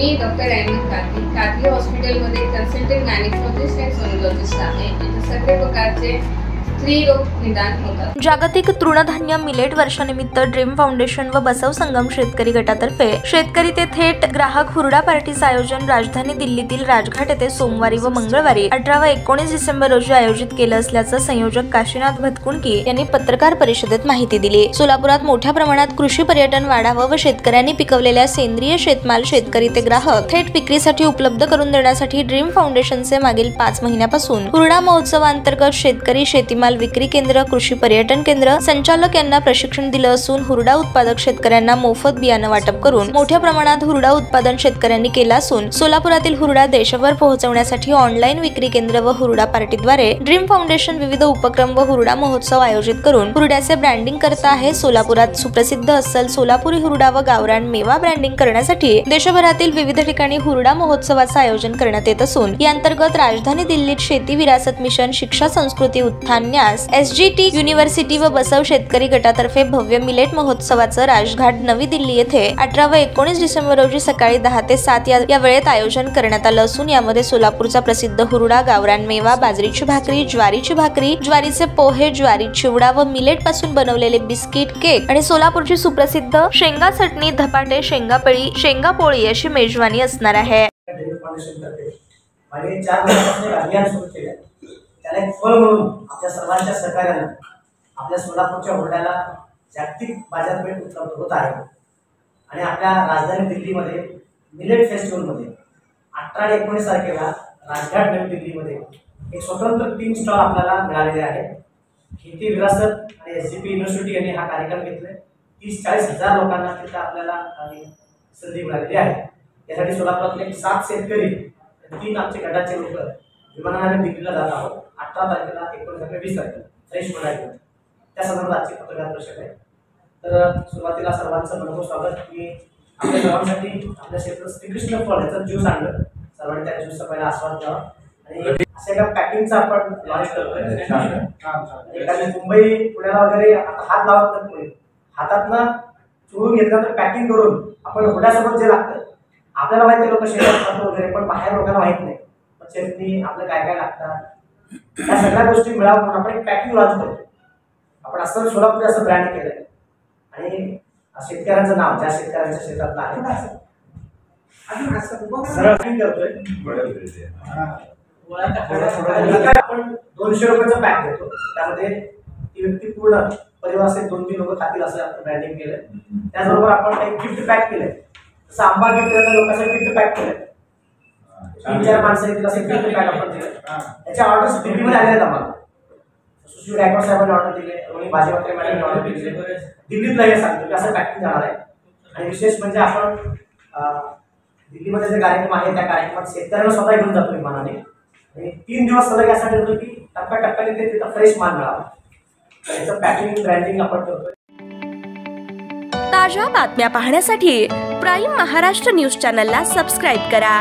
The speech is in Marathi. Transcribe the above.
मी डॉक्टर अहमद कादरी हॉस्पिटलमध्ये कन्सल्टंट गायनेकोलॉजिस्ट आणि सोनोलॉजिस्ट आहे। इथे सगळे प्रकारचे स्त्री रोग निदान होतात। जागतिक तृणधान्य मिलेट वर्षानिमित्त ड्रीम फाउंडेशन व बसव संगम शेतकरी गटातर्फे शेतकरी ते थेट ग्राहक हुरडा पार्टीचे आयोजन राजधानी दिल्लीतील राजघाट येथे सोमवारी व मंगळवारी 18 व 19 डिसेंबर रोजी आयोजित केलं असल्याचं संयोजक काशीनाथ भतकुंडकी यांनी पत्रकार परिषदेत माहिती दिली। सोलापुरात मोठ्या प्रमाणात कृषी पर्यटन वाढावं व शेतकऱ्यांनी पिकवलेल्या सेंद्रिय शेतमाल शेतकरी ते ग्राहक थेट विक्रीसाठी उपलब्ध करून देण्यासाठी ड्रीम फाउंडेशनचे मागील 5 महिन्यापासून हुरडा महोत्सवाअंतर्गत शेतकरी शेतीमाल विक्री केंद्र कृषी पर्यटन केंद्र संचालक यांना प्रशिक्षण दिलं असून हुरडा उत्पादक शेतकऱ्यांना मोफत बियाणं वाटप करून मोठ्या प्रमाणात हुरडा उत्पादन शेतकऱ्यांनी केलं असून सोलापुरातील हुरडा देशभर पोहोचवण्यासाठी ऑनलाईन विक्री केंद्र व हुरडा पार्टीद्वारे ड्रीम फाउंडेशन विविध उपक्रम व हुरडा महोत्सव आयोजित करून हुरड्याचे ब्रँडिंग करत आहे। सोलापुरात सुप्रसिद्ध अस्सल सोलापुरी हुरडा व गावरान मेवा ब्रँडिंग करण्यासाठी देशभरातील विविध ठिकाणी हुरडा महोत्सवाचं आयोजन करण्यात येत असून या अंतर्गत राजधानी दिल्लीत शेती विरासत मिशन शिक्षा संस्कृती उत्थान SGT युनिव्हर्सिटी व बसव शेतकरी गटातर्फे भव्य मिलेट महोत्सवाचं राजघाट नवी दिल्ली येथे 18 व 19 डिसेंबर रोजी सकाळी 10 ते 7 या वेळेत आयोजन करण्यात आलं असून यामध्ये सोलापूरचा प्रसिद्ध हुरडा गावरान मेवा बाजरीची भाकरी ज्वारीचे पोहे ज्वारी चिवडा व मिलेट पासून बनवलेले बिस्किट केक आणि सोलापूरची सुप्रसिद्ध शेंगा चटणी धपाटे शेंगापळी शेंगापोळी अशी मेजवानी असणार आहे। त्याला एक फळ म्हणून आपल्या सर्वांच्या सहकार्याने आपल्या सोलापूरच्या हुरड्याला जागतिक बाजारपेठ उपलब्ध होत आहे आणि आपल्या राजधानी दिल्लीमध्ये मिलेट फेस्टिवलमध्ये 18 आणि 19 तारखेला राजघाट नवी दिल्लीमध्ये एक स्वतंत्र 3 स्टॉल आपल्याला मिळालेले आहेत। खेती विरासत आणि SGP युनिव्हर्सिटी यांनी हा कार्यक्रम घेतलाय। 30-40 हजार लोकांना तिथे आपल्याला संधी मिळालेली आहे। यासाठी सोलापुरातले 7 शेतकरी 3 आमचे गटाचे लोक विमानाने दिल्लीला जात आहोत। 18 तारखेला 19 तारखेला 20 तारखेला फ्रेश बनायचं त्या संदर्भात आजची पत्रकार परिषद आहे। तर सुरुवातीला सर्वांचं मनपूर्वक स्वागत की आपल्या सर्वांसाठी आपल्या क्षेत्रात श्रीकृष्ण फळ याचा ज्यूस आणलं सर्वांनी त्या ज्यूसचा पहिला आस्वाद घ्यावा आणि अशा एका पॅकिंगचा आपण लॉन्च करतोय। एखादी मुंबई पुण्याला वगैरे हात लावत नाही हातातनं चोरून घेतल्यानंतर पॅकिंग करून आपण हुरड्यासोबत जे लागतं आपल्याला माहिती लोक शेतात वगैरे पण बाहेर लोकांना माहित नाही चटणी आपलं काय काय लागतात या सगळ्या गोष्टी मिळावं म्हणून आपण एक पॅकिंग लॉन्च करतो। आपण असं सोलापूर असं ब्रँड केलंय आणि शेतकऱ्यांचं नाव ज्या शेतकऱ्यांच्या शेतातलं आहे सरळ करतोय। आपण 200 रुपयाचं पॅक देतो त्यामध्ये ती व्यक्ती पूर्ण परिवार असेल 2-3 लोक खातील असं आपण ब्रँडिंग केलंय। त्याचबरोबर आपण एक गिफ्ट पॅक केलंय जसं आंबा गिफ्ट करणाऱ्या लोकांसाठी गिफ्ट पॅक केलंय 3-4 माणसं येतील असं गिफ्ट पॅक आपण दिलं। याच्या ऑर्डर्स दिल्लीमध्ये आलेले आहेत आम्हाला सुशील गायकवाड साहेबांनी ऑर्डर दिले रोहिणी भाजीवात्रे मॅडमने ऑर्डर दिले दिल्लीतला हे सांगतो की असं पॅकिंग जाणार आहे। आणि विशेष म्हणजे आपण दिल्लीमध्ये जे कार्यक्रम आहे त्या कार्यक्रमात शेतकऱ्यांना स्वतः घेऊन जातो विमानाने आणि 3 दिवस सलग यासाठी होतो की टप्प्याटप्प्याने ते तिथं फ्रेश माल मिळावा याचं पॅकिंग ब्रँडिंग आपण करतोय। ताज्या बातम्या पाहण्यासाठी प्राईम महाराष्ट्र न्यूज चॅनलला सबस्क्राईब करा।